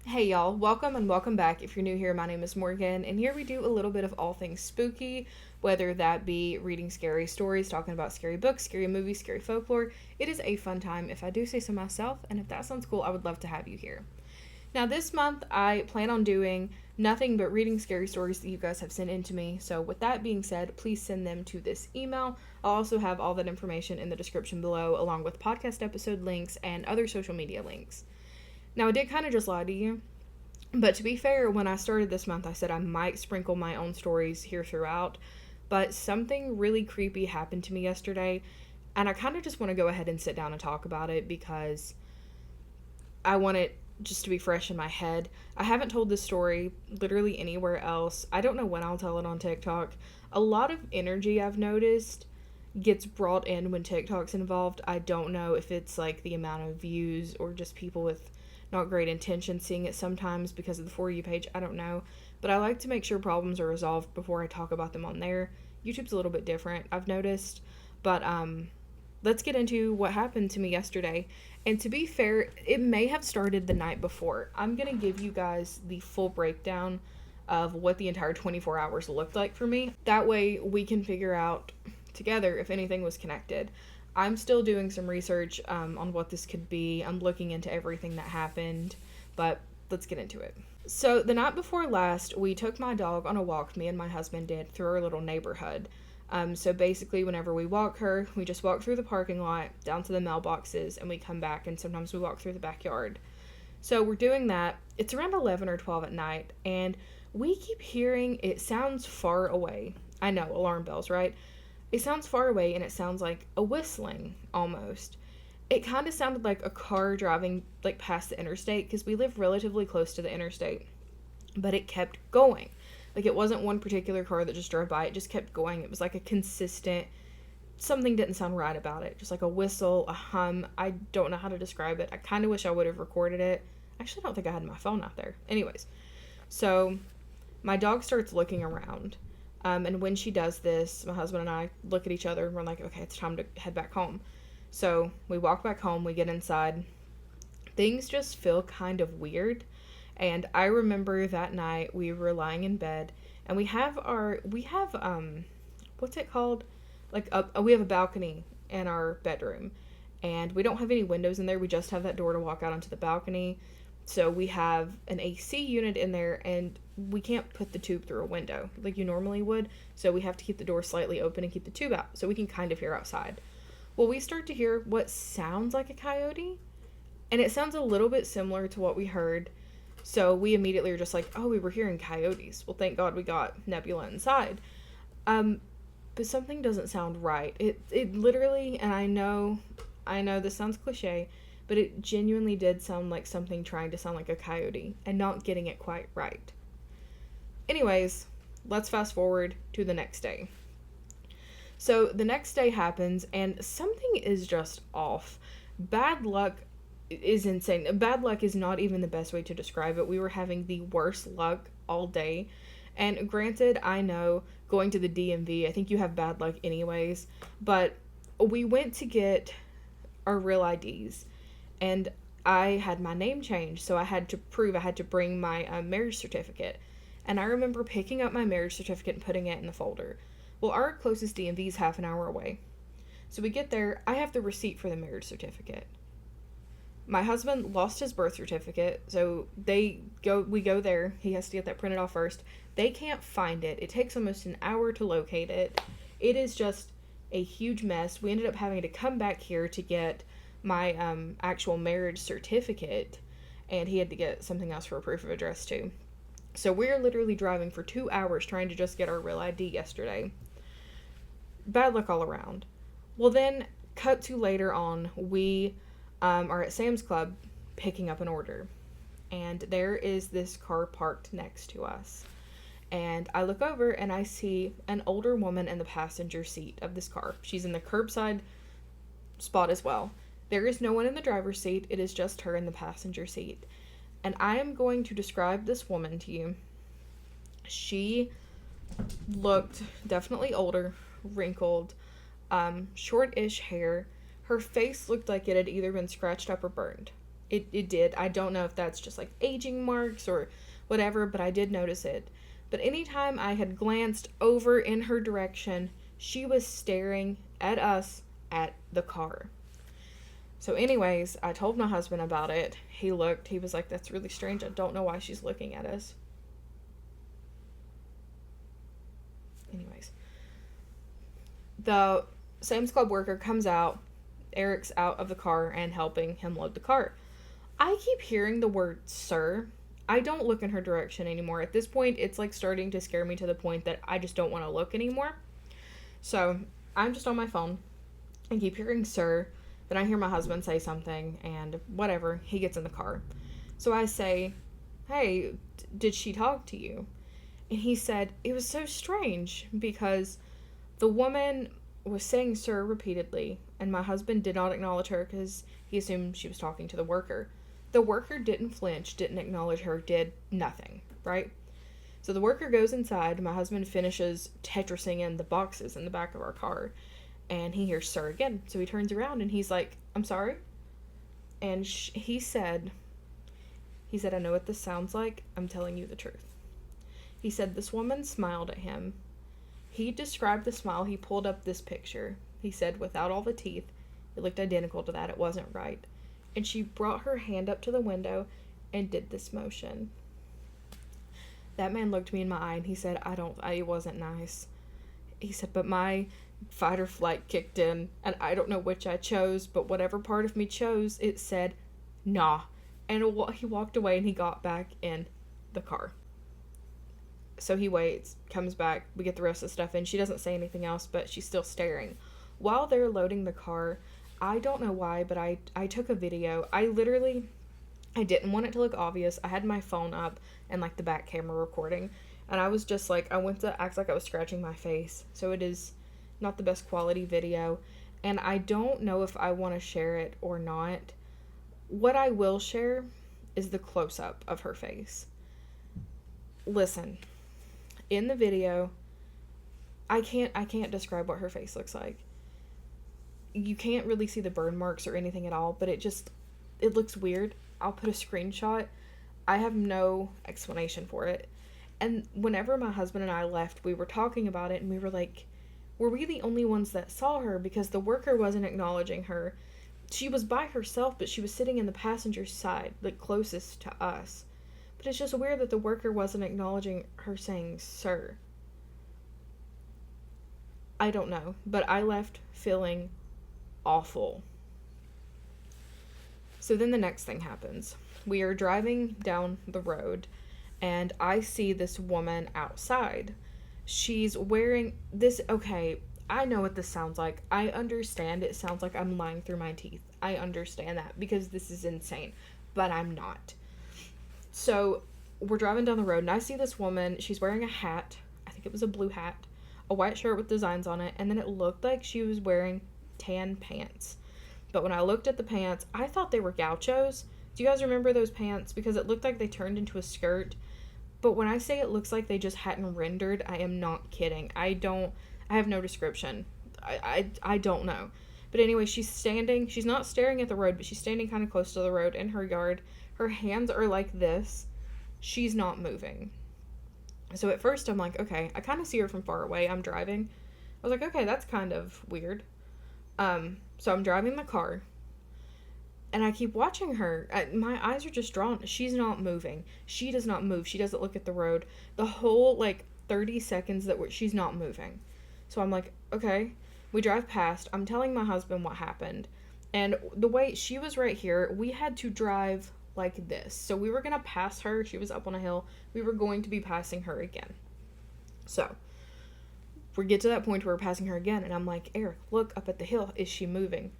Hey y'all, welcome and welcome back. If you're new here, my name is Morgan, and here we do a little bit of all things spooky, whether that be reading scary stories, talking about scary books, scary movies, scary folklore. It is a fun time, if I do say so myself, and if that sounds cool, I would love to have you here. Now, this month, I plan on doing nothing but reading scary stories that you guys have sent in to me. So, with that being said, please send them to this email. I'll also have all that information in the description below, along with podcast episode links and other social media links. Now, I did kind of just lie to you, but to be fair, when I started this month, I said I might sprinkle my own stories here throughout. But something really creepy happened to me yesterday, and I kind of just want to go ahead and sit down and talk about it because I want it just to be fresh in my head. I haven't told this story literally anywhere else. I don't know when I'll tell it on TikTok. A lot of energy I've noticed gets brought in when TikTok's involved. I don't know if it's like the amount of views or just people with not great intentions seeing it sometimes because of the For You page. I don't know. But I like to make sure problems are resolved before I talk about them on there. YouTube's a little bit different, I've noticed. But let's get into what happened to me yesterday. And to be fair, it may have started the night before. I'm going to give you guys the full breakdown of what the entire 24 hours looked like for me. That way we can figure out together if anything was connected. I'm still doing some research on what this could be. I'm looking into everything that happened, but let's get into it. So, the night before last, we took my dog on a walk, me and my husband did, through our little neighborhood. So, basically, whenever we walk her, we just walk through the parking lot, down to the mailboxes, and we come back, and sometimes we walk through the backyard. So, we're doing that. It's around 11 or 12 at night, and we keep hearing it sounds far away. I know, alarm bells, right? It sounds far away and it sounds like a whistling almost. It kind of sounded like a car driving like past the interstate because we live relatively close to the interstate. But it kept going. Like it wasn't one particular car that just drove by, it just kept going. It was like a consistent something didn't sound right about it. Just like a whistle, a hum. I don't know how to describe it. I kind of wish I would have recorded it. Actually, I don't think I had my phone out there. Anyways, so my dog starts looking around. And when she does this, my husband and I look at each other and we're like, okay, it's time to head back home. So we walk back home, we get inside. Things just feel kind of weird. And I remember that night we were lying in bed and we have what's it called? We have a balcony in our bedroom and we don't have any windows in there. We just have that door to walk out onto the balcony. So we have an AC unit in there and we can't put the tube through a window like you normally would. So we have to keep the door slightly open and keep the tube out so we can kind of hear outside. Well, we start to hear what sounds like a coyote and it sounds a little bit similar to what we heard. So we immediately are just like, oh, we were hearing coyotes. Well, thank God we got Nebula inside. Um, but something doesn't sound right. It literally, and I know this sounds cliche, but it genuinely did sound like something trying to sound like a coyote and not getting it quite right. Anyways, let's fast forward to the next day. So the next day happens and something is just off. Bad luck is insane. Bad luck is not even the best way to describe it. We were having the worst luck all day. And granted, I know going to the DMV, I think you have bad luck anyways, but we went to get our real IDs and I had my name changed, so I had to bring my marriage certificate. And I remember picking up my marriage certificate and putting it in the folder. Well, our closest DMV is half an hour away. So we get there, I have the receipt for the marriage certificate. My husband lost his birth certificate, so we go there. He has to get that printed off first. They can't find it. It takes almost an hour to locate it. It is just a huge mess. We ended up having to come back here to get my actual marriage certificate, and he had to get something else for a proof of address too. So we're literally driving for 2 hours trying to just get our real ID yesterday. Bad luck all around. Well, then, cut to later on, we are at Sam's Club picking up an order. And there is this car parked next to us. And I look over and I see an older woman in the passenger seat of this car. She's in the curbside spot as well. There is no one in the driver's seat. It is just her in the passenger seat. And I am going to describe this woman to you. She looked definitely older, wrinkled, short-ish hair. Her face looked like it had either been scratched up or burned. It did. I don't know if that's just like aging marks or whatever, but I did notice it. But anytime I had glanced over in her direction, she was staring at us at the car. So, anyways, I told my husband about it. He looked, he was like, "That's really strange. I don't know why she's looking at us." Anyways, the Sam's Club worker comes out. Eric's out of the car and helping him load the car. I keep hearing the word sir. I don't look in her direction anymore. At this point, it's like starting to scare me to the point that I just don't want to look anymore. So I'm just on my phone and keep hearing sir. Then I hear my husband say something and whatever. He gets in the car. So I say, "Hey, did she talk to you?" And he said, "It was so strange because the woman was saying sir repeatedly, and my husband did not acknowledge her because he assumed she was talking to the worker. The worker didn't flinch, didn't acknowledge her, did nothing, right? So the worker goes inside. My husband finishes Tetrising in the boxes in the back of our car, and he hears sir again. So he turns around and he's like, "I'm sorry." And he said, "I know what this sounds like. I'm telling you the truth." He said this woman smiled at him. He described the smile. He pulled up this picture. He said, without all the teeth, it looked identical to that. It wasn't right. And she brought her hand up to the window and did this motion. That man looked me in my eye and he said, it wasn't nice. He said, but my fight or flight kicked in and I don't know which I chose, but whatever part of me chose, it said, nah. And he walked away and he got back in the car. So he waits, comes back, we get the rest of the stuff in. She doesn't say anything else, but she's still staring. While they're loading the car, I don't know why, but I took a video. I didn't want it to look obvious. I had my phone up and like the back camera recording. And I was just like, I went to act like I was scratching my face. So it is not the best quality video. And I don't know if I want to share it or not. What I will share is the close-up of her face. Listen. In the video, I can't describe what her face looks like. You can't really see the burn marks or anything at all, but it looks weird. I'll put a screenshot. I have no explanation for it. And whenever my husband and I left, we were talking about it and we were like, were we the only ones that saw her? Because the worker wasn't acknowledging her. She was by herself, but she was sitting in the passenger side, like closest to us. But it's just weird that the worker wasn't acknowledging her saying, sir. I don't know, but I left feeling awful. So then the next thing happens. We are driving down the road, and I see this woman outside. She's wearing this, okay, I know what this sounds like. I understand it sounds like I'm lying through my teeth. I understand that because this is insane, but I'm not. So we're driving down the road and I see this woman. She's wearing a hat. I think it was a blue hat, a white shirt with designs on it. And then it looked like she was wearing tan pants. But when I looked at the pants, I thought they were gauchos. Do you guys remember those pants? Because it looked like they turned into a skirt. But when I say it looks like they just hadn't rendered, I am not kidding. I have no description. I don't know. But anyway, she's not staring at the road, but she's standing kind of close to the road in her yard. Her hands are like this. She's not moving. So at first I'm like, okay, I kind of see her from far away. I'm driving. I was like, okay, that's kind of weird. So I'm driving the car. And I keep watching her. My eyes are just drawn. She's not moving. She does not move. She doesn't look at the road. The whole, 30 seconds she's not moving. So I'm like, okay. We drive past. I'm telling my husband what happened. And the way she was right here, we had to drive like this. So we were going to pass her. She was up on a hill. We were going to be passing her again. So we get to that point where we're passing her again. And I'm like, Eric, look up at the hill. Is she moving?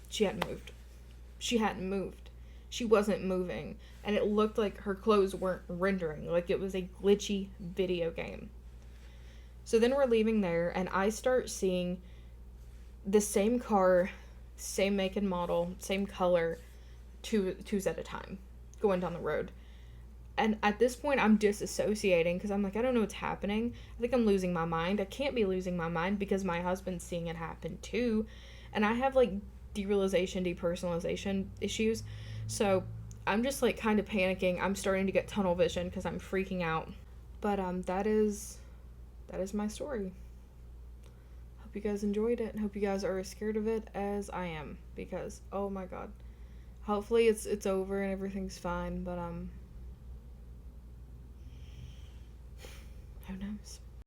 She hadn't moved. She wasn't moving. And it looked like her clothes weren't rendering. Like it was a glitchy video game. So then we're leaving there. And I start seeing the same car, same make and model, same color, twos at a time going down the road. And at this point I'm disassociating because I'm like, I don't know what's happening. I think I'm losing my mind. I can't be losing my mind because my husband's seeing it happen too, and I have derealization, depersonalization issues. So I'm just like kind of panicking. I'm starting to get tunnel vision because I'm freaking out. But that is my story. Hope you guys enjoyed it and hope you guys are as scared of it as I am because oh my god. Hopefully it's over and everything's fine, but who knows?